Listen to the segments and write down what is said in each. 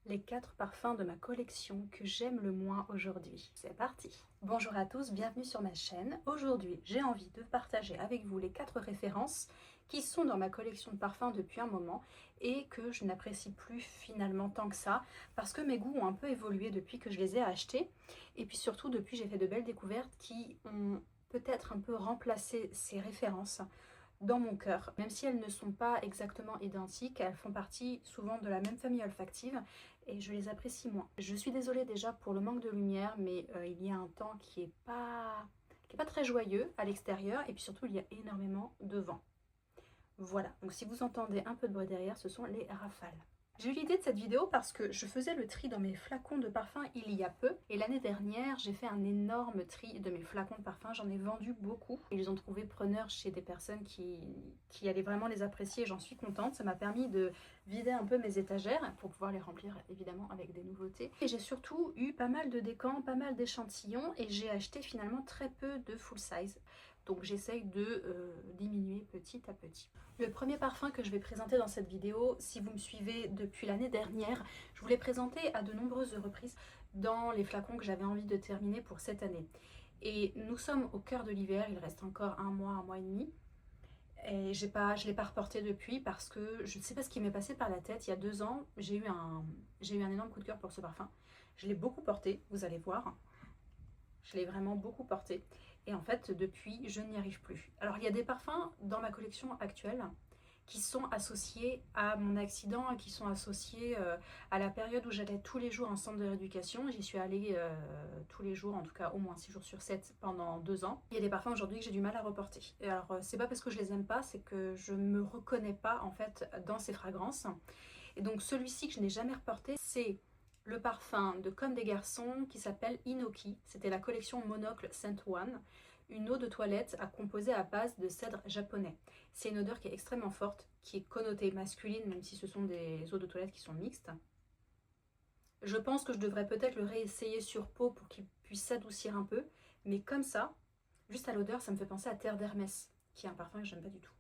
Les 4 parfums de ma collection que j'aime le moins aujourd'hui. C'est parti! Bonjour à tous, bienvenue sur ma chaîne. Aujourd'hui, j'ai envie de partager avec vous les 4 références qui sont dans ma collection de parfums depuis un moment et que je n'apprécie plus finalement tant que ça parce que mes goûts ont un peu évolué depuis que je les ai achetés et puis surtout depuis j'ai fait de belles découvertes qui ont peut-être un peu remplacé ces références dans mon cœur. Même si elles ne sont pas exactement identiques, elles font partie souvent de la même famille olfactive et je les apprécie moins. Je suis désolée déjà pour le manque de lumière, mais il y a un temps qui est pas très joyeux à l'extérieur et puis surtout il y a énormément de vent. Voilà, donc si vous entendez un peu de bruit derrière, ce sont les rafales. J'ai eu l'idée de cette vidéo parce que je faisais le tri dans mes flacons de parfum il y a peu. Et l'année dernière, j'ai fait un énorme tri de mes flacons de parfum. J'en ai vendu beaucoup. Ils ont trouvé preneur chez des personnes qui allaient vraiment les apprécier. J'en suis contente. Ça m'a permis de vider un peu mes étagères pour pouvoir les remplir évidemment avec des nouveautés. Et j'ai surtout eu pas mal de décants, pas mal d'échantillons. Et j'ai acheté finalement très peu de full size. Donc j'essaye de diminuer petit à petit. Le premier parfum que je vais présenter dans cette vidéo, si vous me suivez depuis l'année dernière, je vous l'ai présenté à de nombreuses reprises dans les flacons que j'avais envie de terminer pour cette année. Et nous sommes au cœur de l'hiver, il reste encore un mois et demi. Et je ne l'ai pas reporté depuis parce que je ne sais pas ce qui m'est passé par la tête. Il y a 2 ans, j'ai eu un énorme coup de cœur pour ce parfum. Je l'ai beaucoup porté, vous allez voir. Je l'ai vraiment beaucoup porté. Et en fait, depuis, je n'y arrive plus. Alors, il y a des parfums dans ma collection actuelle qui sont associés à mon accident et qui sont associés à la période où j'allais tous les jours en centre de rééducation. J'y suis allée tous les jours, en tout cas au moins 6 jours sur 7 pendant 2 ans. Il y a des parfums aujourd'hui que j'ai du mal à reporter. Et alors, c'est pas parce que je les aime pas, c'est que je me reconnais pas en fait dans ces fragrances. Et donc, celui-ci que je n'ai jamais reporté, c'est le parfum de Comme des garçons qui s'appelle Inoki. C'était la collection Monocle Scent One, une eau de toilette à composer à base de cèdre japonais. C'est une odeur qui est extrêmement forte, qui est connotée masculine, même si ce sont des eaux de toilette qui sont mixtes. Je pense que je devrais peut-être le réessayer sur peau pour qu'il puisse s'adoucir un peu, mais comme ça, juste à l'odeur, ça me fait penser à Terre d'Hermès, qui est un parfum que j'aime pas du tout.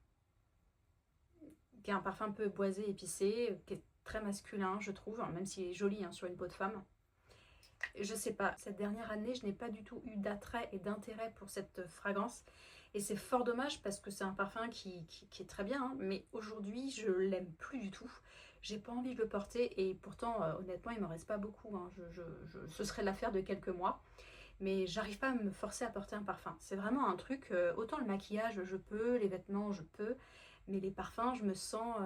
Qui est un parfum un peu boisé, épicé, qui est très masculin, je trouve, même s'il est joli sur une peau de femme. Je sais pas, cette dernière année, je n'ai pas du tout eu d'attrait et d'intérêt pour cette fragrance. Et c'est fort dommage parce que c'est un parfum qui est très bien, mais aujourd'hui, je l'aime plus du tout. J'ai pas envie de le porter et pourtant, honnêtement, il m'en reste pas beaucoup. Ce serait l'affaire de quelques mois. Mais j'arrive pas à me forcer à porter un parfum. C'est vraiment un truc, autant le maquillage, je peux, les vêtements, je peux, mais les parfums, je me sens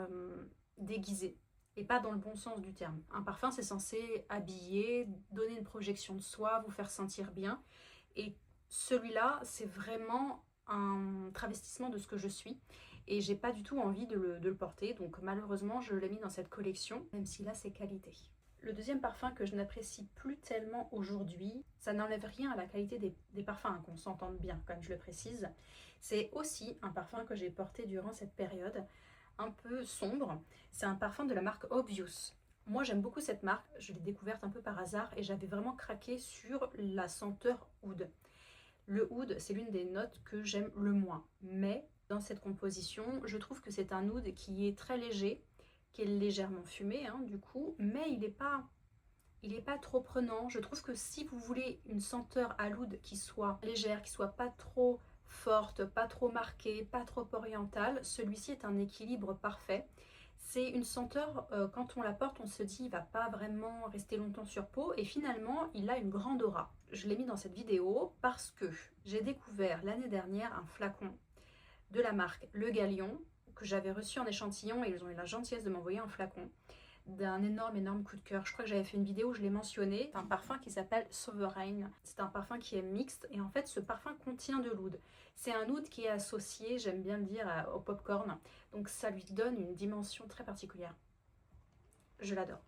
déguisée. Et pas dans le bon sens du terme. Un parfum, c'est censé habiller, donner une projection de soi, vous faire sentir bien. Et celui-là, c'est vraiment un travestissement de ce que je suis. Et j'ai pas du tout envie de le porter. Donc malheureusement, je l'ai mis dans cette collection, même si là, c'est qualité. Le deuxième parfum que je n'apprécie plus tellement aujourd'hui, ça n'enlève rien à la qualité des parfums, qu'on s'entende bien, comme je le précise. C'est aussi un parfum que j'ai porté durant cette période, un peu sombre. C'est un parfum de la marque Obvious. Moi, j'aime beaucoup cette marque, je l'ai découverte un peu par hasard et j'avais vraiment craqué sur la senteur oud. Le oud, c'est l'une des notes que j'aime le moins, mais dans cette composition, je trouve que c'est un oud qui est très léger, qui est légèrement fumé du coup, mais il est pas trop prenant. Je trouve que si vous voulez une senteur à l'oud qui soit légère, qui soit pas trop forte, pas trop marquée, pas trop orientale, celui-ci est un équilibre parfait. C'est une senteur, quand on la porte, on se dit il va pas vraiment rester longtemps sur peau et finalement il a une grande aura. Je l'ai mis dans cette vidéo parce que j'ai découvert l'année dernière un flacon de la marque Le Galion que j'avais reçu en échantillon et ils ont eu la gentillesse de m'envoyer un flacon d'un énorme coup de cœur. Je crois que j'avais fait une vidéo où je l'ai mentionné. C'est un parfum qui s'appelle Sovereign. C'est un parfum qui est mixte et en fait ce parfum contient de l'oud. C'est un oud qui est associé, j'aime bien le dire, au popcorn. Donc ça lui donne une dimension très particulière. Je l'adore.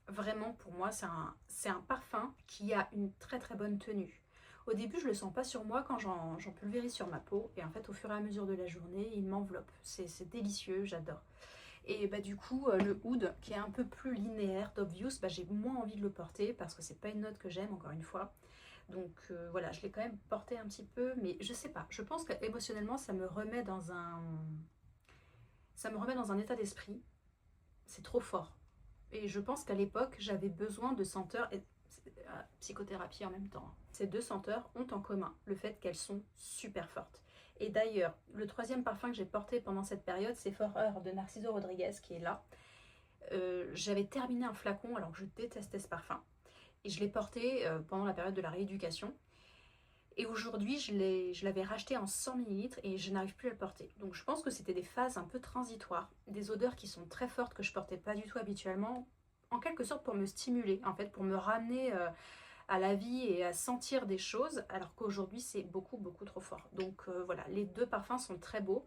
Vraiment pour moi c'est un parfum qui a une très bonne tenue. Au début je le sens pas sur moi quand j'en pulvérise sur ma peau et en fait au fur et à mesure de la journée il m'enveloppe. C'est délicieux, j'adore. Et du coup, le oud, qui est un peu plus linéaire d'Obvious, j'ai moins envie de le porter parce que c'est pas une note que j'aime, encore une fois. Donc voilà, je l'ai quand même porté un petit peu, mais je sais pas. Je pense qu'émotionnellement, ça me remet dans un état d'esprit. C'est trop fort. Et je pense qu'à l'époque, j'avais besoin de senteurs et psychothérapie en même temps. Ces deux senteurs ont en commun le fait qu'elles sont super fortes. Et d'ailleurs, le troisième parfum que j'ai porté pendant cette période, c'est Forever de Narciso Rodriguez qui est là. J'avais terminé un flacon alors que je détestais ce parfum. Et je l'ai porté pendant la période de la rééducation. Et aujourd'hui, je l'avais racheté en 100 ml et je n'arrive plus à le porter. Donc je pense que c'était des phases un peu transitoires, des odeurs qui sont très fortes que je portais pas du tout habituellement, en quelque sorte pour me stimuler, en fait, pour me ramener à la vie et à sentir des choses, alors qu'aujourd'hui c'est beaucoup beaucoup trop fort. Donc voilà, les deux parfums sont très beaux.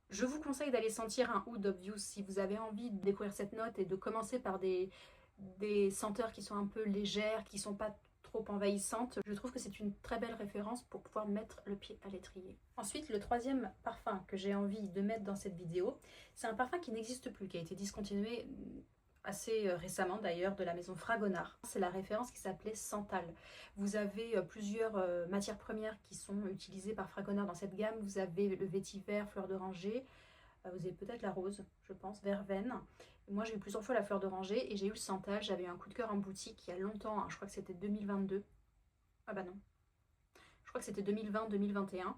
Je vous conseille d'aller sentir un Oud Obvious si vous avez envie de découvrir cette note et de commencer par des senteurs qui sont un peu légères, qui sont pas trop envahissantes. Je trouve que c'est une très belle référence pour pouvoir mettre le pied à l'étrier. Ensuite, le troisième parfum que j'ai envie de mettre dans cette vidéo, c'est un parfum qui n'existe plus, qui a été discontinué assez récemment d'ailleurs, de la maison Fragonard. C'est la référence qui s'appelait Santal. Vous avez plusieurs matières premières qui sont utilisées par Fragonard dans cette gamme. Vous avez le vétiver, fleur d'oranger, vous avez peut-être la rose, je pense, verveine. Moi j'ai eu plusieurs fois la fleur d'oranger et j'ai eu le Santal. J'avais eu un coup de cœur en boutique il y a longtemps, hein, je crois que c'était 2022. Ah bah non, je crois que c'était 2020-2021.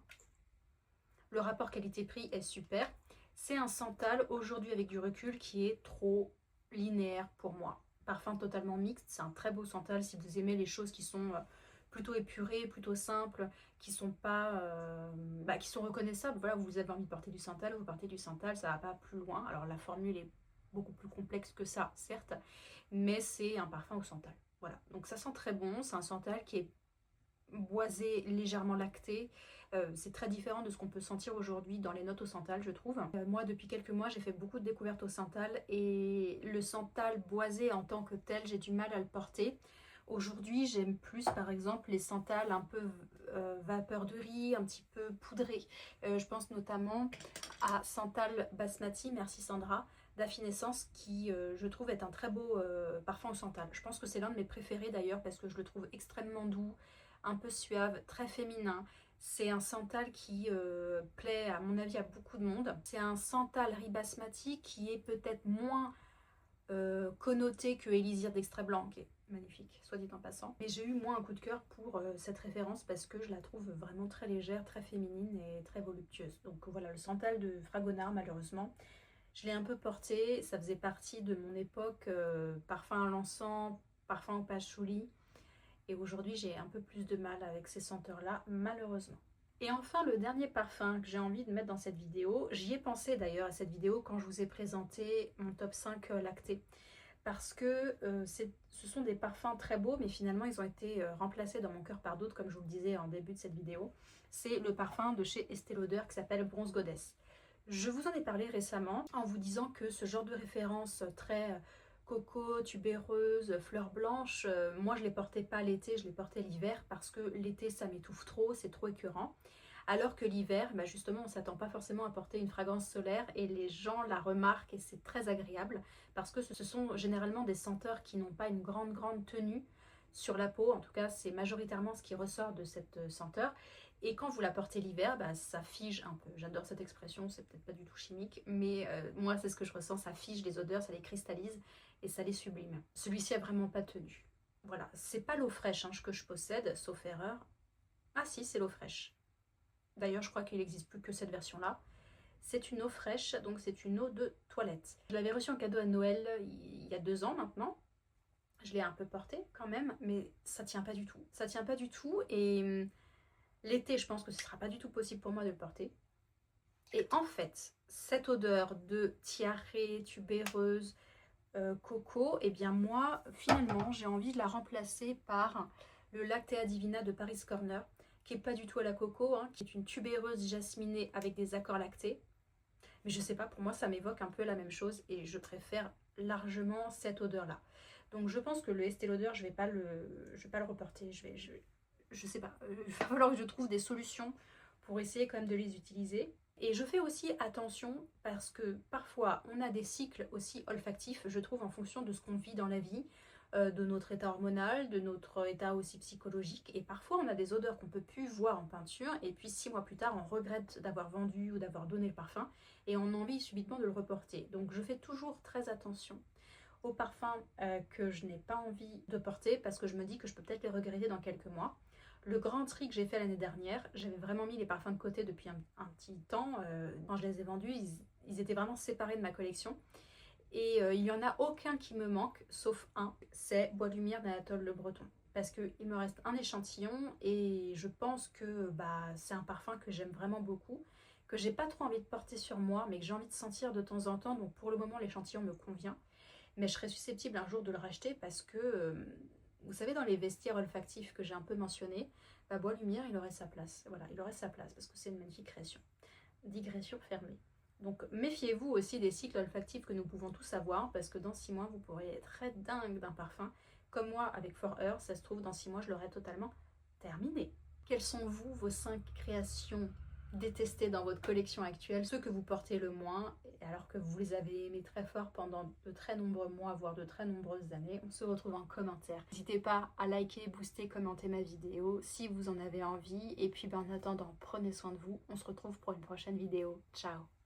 Le rapport qualité-prix est super. C'est un Santal aujourd'hui avec du recul qui est trop linéaire pour moi. Parfum totalement mixte, c'est un très beau Santal si vous aimez les choses qui sont plutôt épurées, plutôt simples, qui sont pas, qui sont reconnaissables. Voilà, vous avez envie de porter du Santal, vous portez du Santal, ça va pas plus loin. Alors la formule est beaucoup plus complexe que ça, certes, mais c'est un parfum au Santal. Voilà, donc ça sent très bon, c'est un Santal qui est boisé, légèrement lacté. C'est très différent de ce qu'on peut sentir aujourd'hui dans les notes au santal, je trouve. Moi, depuis quelques mois, j'ai fait beaucoup de découvertes au santal et le santal boisé en tant que tel, j'ai du mal à le porter. Aujourd'hui, j'aime plus, par exemple, les santals un peu vapeur de riz, un petit peu poudré. Je pense notamment à Santal Basmati, merci Sandra, d'Affinessence, qui, je trouve, est un très beau parfum au santal. Je pense que c'est l'un de mes préférés d'ailleurs, parce que je le trouve extrêmement doux, un peu suave, très féminin. C'est un santal qui plaît à mon avis à beaucoup de monde. C'est un santal riz basmati qui est peut-être moins connoté que Élysire d'extrait blanc, qui est magnifique, soit dit en passant. Mais j'ai eu moins un coup de cœur pour cette référence parce que je la trouve vraiment très légère, très féminine et très voluptueuse. Donc voilà, le santal de Fragonard, malheureusement, je l'ai un peu porté. Ça faisait partie de mon époque parfum à l'encens, parfum au patchouli. Et aujourd'hui, j'ai un peu plus de mal avec ces senteurs-là, malheureusement. Et enfin, le dernier parfum que j'ai envie de mettre dans cette vidéo, j'y ai pensé d'ailleurs à cette vidéo quand je vous ai présenté mon top 5 lacté. Parce que ce sont des parfums très beaux, mais finalement, ils ont été remplacés dans mon cœur par d'autres, comme je vous le disais en début de cette vidéo. C'est le parfum de chez Estée Lauder qui s'appelle Bronze Goddess. Je vous en ai parlé récemment en vous disant que ce genre de référence très coco, tubéreuse, fleurs blanches, moi je les portais pas l'été, je les portais l'hiver parce que l'été ça m'étouffe trop, c'est trop écœurant. Alors que l'hiver, bah justement, on ne s'attend pas forcément à porter une fragrance solaire et les gens la remarquent et c'est très agréable parce que ce sont généralement des senteurs qui n'ont pas une grande tenue sur la peau. En tout cas, c'est majoritairement ce qui ressort de cette senteur. Et quand vous la portez l'hiver, bah, ça fige un peu. J'adore cette expression, c'est peut-être pas du tout chimique, mais moi c'est ce que je ressens, ça fige les odeurs, ça les cristallise et ça les sublime. Celui-ci a vraiment pas tenu. Voilà, c'est pas l'eau fraîche hein, que je possède, sauf erreur. Ah si, c'est l'eau fraîche. D'ailleurs, je crois qu'il n'existe plus que cette version-là. C'est une eau fraîche, donc c'est une eau de toilette. Je l'avais reçue en cadeau à Noël il y a 2 ans maintenant. Je l'ai un peu portée quand même, mais ça tient pas du tout. Ça tient pas du tout et l'été, je pense que ce sera pas du tout possible pour moi de le porter. Et en fait, cette odeur de tiare, tubéreuse, coco, et bien moi, finalement, j'ai envie de la remplacer par le Lactea Divina de Paris Corner, qui est pas du tout à la coco, hein, qui est une tubéreuse jasminée avec des accords lactés. Mais je sais pas, pour moi, ça m'évoque un peu la même chose et je préfère largement cette odeur-là. Donc je pense que le Estée Lauder, je vais pas le reporter, je sais pas, il va falloir que je trouve des solutions pour essayer quand même de les utiliser. Et je fais aussi attention parce que parfois on a des cycles aussi olfactifs, je trouve, en fonction de ce qu'on vit dans la vie, de notre état hormonal, de notre état aussi psychologique. Et parfois on a des odeurs qu'on ne peut plus voir en peinture et puis 6 mois plus tard on regrette d'avoir vendu ou d'avoir donné le parfum et on a envie subitement de le reporter. Donc je fais toujours très attention aux parfums que je n'ai pas envie de porter parce que je me dis que je peux peut-être les regretter dans quelques mois. Le grand tri que j'ai fait l'année dernière, j'avais vraiment mis les parfums de côté depuis un petit temps. Quand je les ai vendus, ils étaient vraiment séparés de ma collection. Et il n'y en a aucun qui me manque, sauf un, c'est Bois de Lumière d'Anatole Le Breton. Parce qu'il me reste un échantillon et je pense que c'est un parfum que j'aime vraiment beaucoup, que j'ai pas trop envie de porter sur moi, mais que j'ai envie de sentir de temps en temps. Donc pour le moment, l'échantillon me convient. Mais je serais susceptible un jour de le racheter parce que, vous savez, dans les vestiaires olfactifs que j'ai un peu mentionnés, Bois Lumière, il aurait sa place. Voilà, il aurait sa place parce que c'est une magnifique création. Digression fermée. Donc méfiez-vous aussi des cycles olfactifs que nous pouvons tous avoir parce que dans 6 mois, vous pourrez être très dingue d'un parfum. Comme moi avec For Her, ça se trouve, dans 6 mois, je l'aurai totalement terminé. Quelles sont vos 5 créations détestées dans votre collection actuelle, ceux que vous portez le moins, alors que vous les avez aimés très fort pendant de très nombreux mois, voire de très nombreuses années? On se retrouve en commentaire. N'hésitez pas à liker, booster, commenter ma vidéo si vous en avez envie. Et puis en attendant, prenez soin de vous. On se retrouve pour une prochaine vidéo. Ciao!